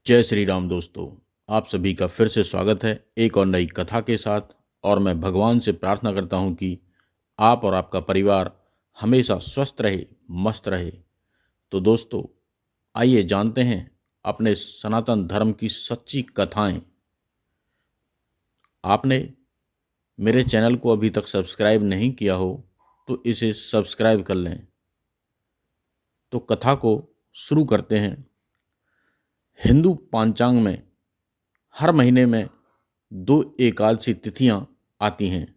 जय श्री राम दोस्तों। आप सभी का फिर से स्वागत है एक और नई कथा के साथ। और मैं भगवान से प्रार्थना करता हूं कि आप और आपका परिवार हमेशा स्वस्थ रहे, मस्त रहे। तो दोस्तों, आइए जानते हैं अपने सनातन धर्म की सच्ची कथाएं। आपने मेरे चैनल को अभी तक सब्सक्राइब नहीं किया हो तो इसे सब्सक्राइब कर लें। तो कथा को शुरू करते हैं। हिंदू पंचांग में हर महीने में 2 एकादशी तिथियां आती हैं।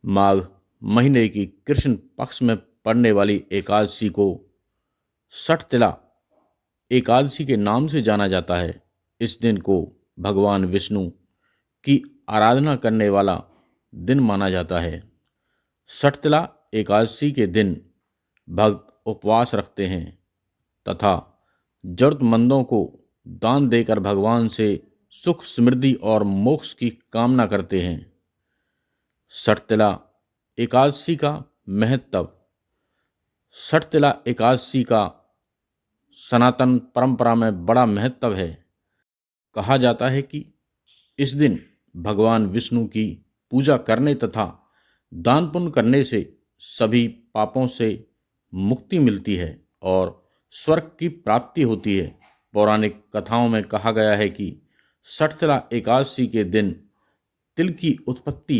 माघ महीने की कृष्ण पक्ष में पड़ने वाली एकादशी को षठतिला एकादशी के नाम से जाना जाता है। इस दिन को भगवान विष्णु की आराधना करने वाला दिन माना जाता है। षठतिला एकादशी के दिन भक्त उपवास रखते हैं तथा जरूरतमंदों को दान देकर भगवान से सुख, समृद्धि और मोक्ष की कामना करते हैं। षठतिला एकादशी का महत्व। षठतिला एकादशी का सनातन परंपरा में बड़ा महत्व है। कहा जाता है कि इस दिन भगवान विष्णु की पूजा करने तथा दान पुण्य करने से सभी पापों से मुक्ति मिलती है और स्वर्ग की प्राप्ति होती है। पौराणिक कथाओं में कहा गया है कि षठतिला एकादशी के दिन तिल की उत्पत्ति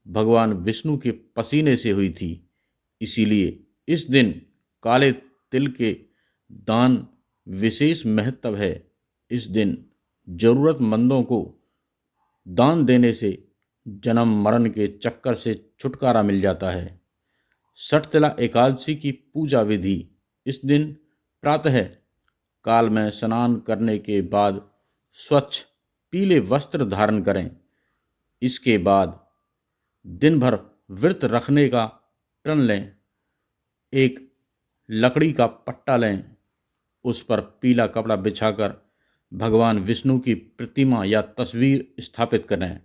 भगवान विष्णु के पसीने से हुई थी। इसीलिए इस दिन काले तिल के दान विशेष महत्व है। इस दिन जरूरतमंदों को दान देने से जन्म मरण के चक्कर से छुटकारा मिल जाता है। षठतिला एकादशी की पूजा विधि। इस दिन प्रातः काल में स्नान करने के बाद स्वच्छ पीले वस्त्र धारण करें। इसके बाद दिन भर व्रत रखने का प्रण लें। एक लकड़ी का पट्टा लें, उस पर पीला कपड़ा बिछाकर भगवान विष्णु की प्रतिमा या तस्वीर स्थापित करें।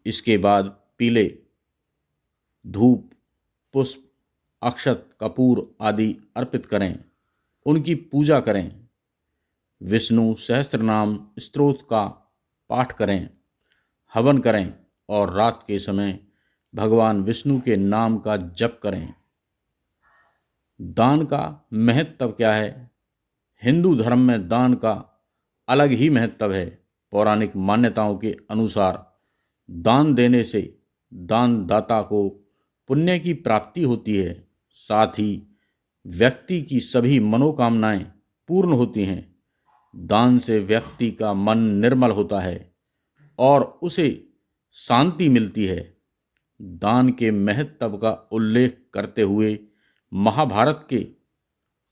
इसके बाद पीले धूप, पुष्प, अक्षत, कपूर आदि अर्पित करें। उनकी पूजा करें। विष्णु सहस्त्रनाम स्तोत्र का पाठ करें, हवन करें और रात के समय भगवान विष्णु के नाम का जप करें। दान का महत्व क्या है? हिंदू धर्म में दान का अलग ही महत्व है। पौराणिक मान्यताओं के अनुसार दान देने से दानदाता को पुण्य की प्राप्ति होती है। साथ ही व्यक्ति की सभी मनोकामनाएं पूर्ण होती हैं। दान से व्यक्ति का मन निर्मल होता है और उसे शांति मिलती है। दान के महत्व का उल्लेख करते हुए महाभारत के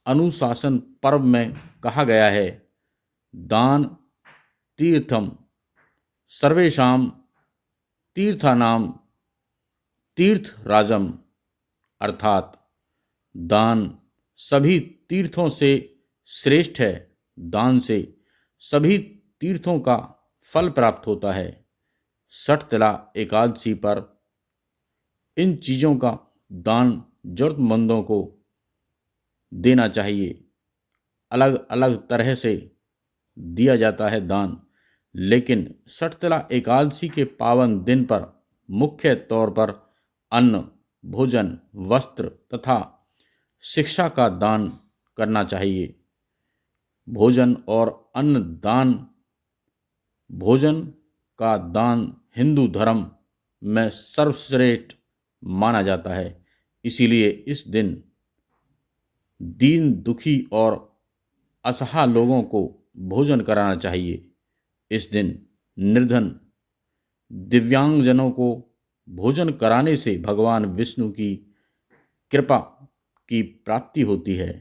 अनुशासन पर्व में कहा गया है, दान तीर्थम सर्वेषां तीर्थानाम तीर्थराजम। अर्थात दान सभी तीर्थों से श्रेष्ठ है। दान से सभी तीर्थों का फल प्राप्त होता है। षठतिला एकादशी पर इन चीज़ों का दान जरूरतमंदों को देना चाहिए। अलग अलग तरह से दिया जाता है दान, लेकिन षठतिला एकादशी के पावन दिन पर मुख्य तौर पर अन्न, भोजन, वस्त्र तथा शिक्षा का दान करना चाहिए। भोजन और अन्न दान। भोजन का दान हिंदू धर्म में सर्वश्रेष्ठ माना जाता है। इसीलिए इस दिन दीन दुखी और असहाय लोगों को भोजन कराना चाहिए। इस दिन निर्धन दिव्यांगजनों को भोजन कराने से भगवान विष्णु की कृपा की प्राप्ति होती है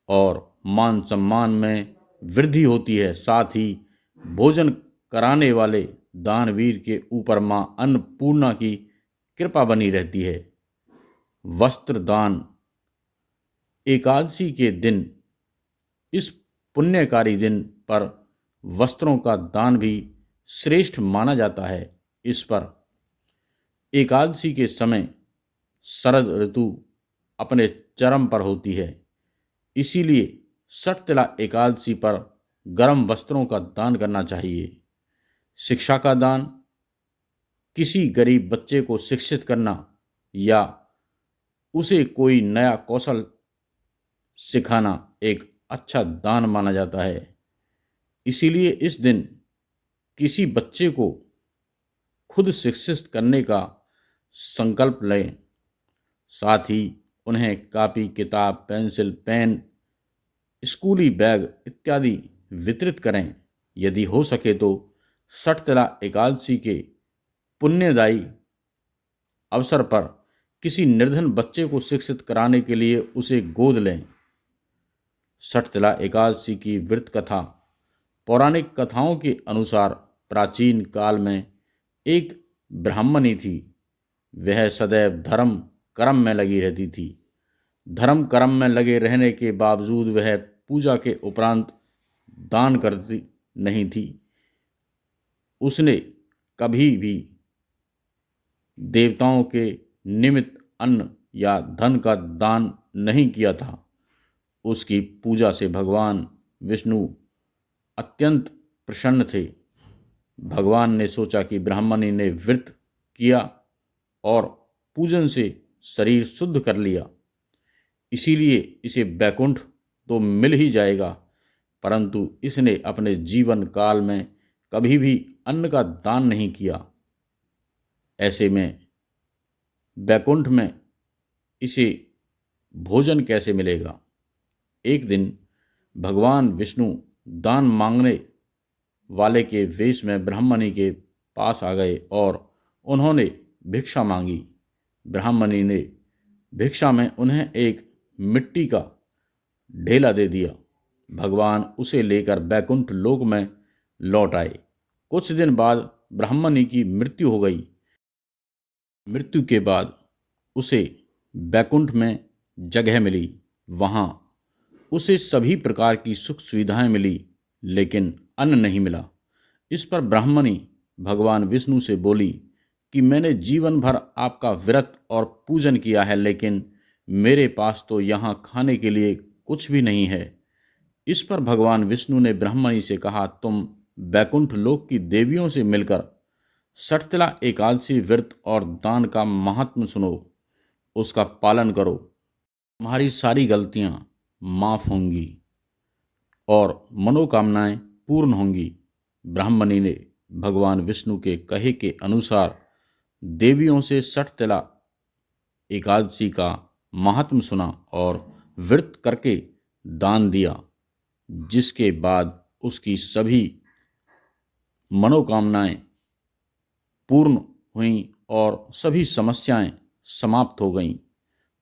और मान सम्मान में वृद्धि होती है। साथ ही भोजन कराने वाले दानवीर के ऊपर मां अन्नपूर्णा की कृपा बनी रहती है। वस्त्र दान। एकादशी के दिन, इस पुण्यकारी दिन पर वस्त्रों का दान भी श्रेष्ठ माना जाता है। इस पर एकादशी के समय शरद ऋतु अपने चरम पर होती है। इसीलिए षठतिला एकादशी पर गर्म वस्त्रों का दान करना चाहिए। शिक्षा का दान, किसी गरीब बच्चे को शिक्षित करना या उसे कोई नया कौशल सिखाना एक अच्छा दान माना जाता है। इसीलिए इस दिन किसी बच्चे को खुद शिक्षित करने का संकल्प लें। साथ ही उन्हें कापी, किताब, पेंसिल, पेन, स्कूली बैग इत्यादि वितरित करें। यदि हो सके तो सठतिला एकादशी के पुण्यदायी अवसर पर किसी निर्धन बच्चे को शिक्षित कराने के लिए उसे गोद लें। सठतिला एकादशी की व्रत कथा। पौराणिक कथाओं के अनुसार प्राचीन काल में एक ब्राह्मणी थी। वह सदैव धर्म कर्म में लगी रहती थी। धर्म कर्म में लगे रहने के बावजूद वह पूजा के उपरांत दान करती नहीं थी। उसने कभी भी देवताओं के निमित्त अन्न या धन का दान नहीं किया था। उसकी पूजा से भगवान विष्णु अत्यंत प्रसन्न थे। भगवान ने सोचा कि ब्राह्मणी ने व्रत किया और पूजन से शरीर शुद्ध कर लिया, इसीलिए इसे वैकुंठ तो मिल ही जाएगा, परंतु इसने अपने जीवन काल में कभी भी अन्न का दान नहीं किया। ऐसे में वैकुंठ में इसे भोजन कैसे मिलेगा। एक दिन भगवान विष्णु दान मांगने वाले के वेश में ब्राह्मणी के पास आ गए और उन्होंने भिक्षा मांगी। ब्राह्मणी ने भिक्षा में उन्हें एक मिट्टी का ढेला दे दिया। भगवान उसे लेकर वैकुंठ लोक में लौट आए। कुछ दिन बाद ब्राह्मणी की मृत्यु हो गई। मृत्यु के बाद उसे वैकुंठ में जगह मिली। वहाँ उसे सभी प्रकार की सुख सुविधाएं मिली, लेकिन अन्न नहीं मिला। इस पर ब्राह्मणी भगवान विष्णु से बोली कि मैंने जीवन भर आपका व्रत और पूजन किया है, लेकिन मेरे पास तो यहाँ खाने के लिए कुछ भी नहीं है। इस पर भगवान विष्णु ने ब्राह्मणी से कहा, तुम वैकुंठ लोक की देवियों से मिलकर सठतिला एकादशी व्रत और दान का महात्म सुनो, उसका पालन करो, तुम्हारी सारी गलतियां माफ होंगी और मनोकामनाएं पूर्ण होंगी। ब्राह्मणी ने भगवान विष्णु के कहे के अनुसार देवियों से सठतिला एकादशी का महात्म सुना और व्रत करके दान दिया, जिसके बाद उसकी सभी मनोकामनाएं पूर्ण हुईं और सभी समस्याएं समाप्त हो गईं।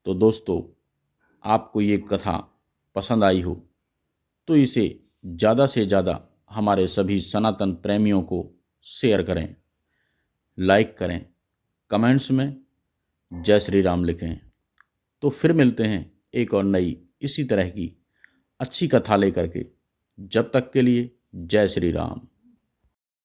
तो दोस्तों, आपको ये कथा पसंद आई हो तो इसे ज़्यादा से ज़्यादा हमारे सभी सनातन प्रेमियों को शेयर करें, लाइक करें, कमेंट्स में जय श्री राम लिखें। तो फिर मिलते हैं एक और नई इसी तरह की अच्छी कथा लेकर के। जब तक के लिए जय श्री राम।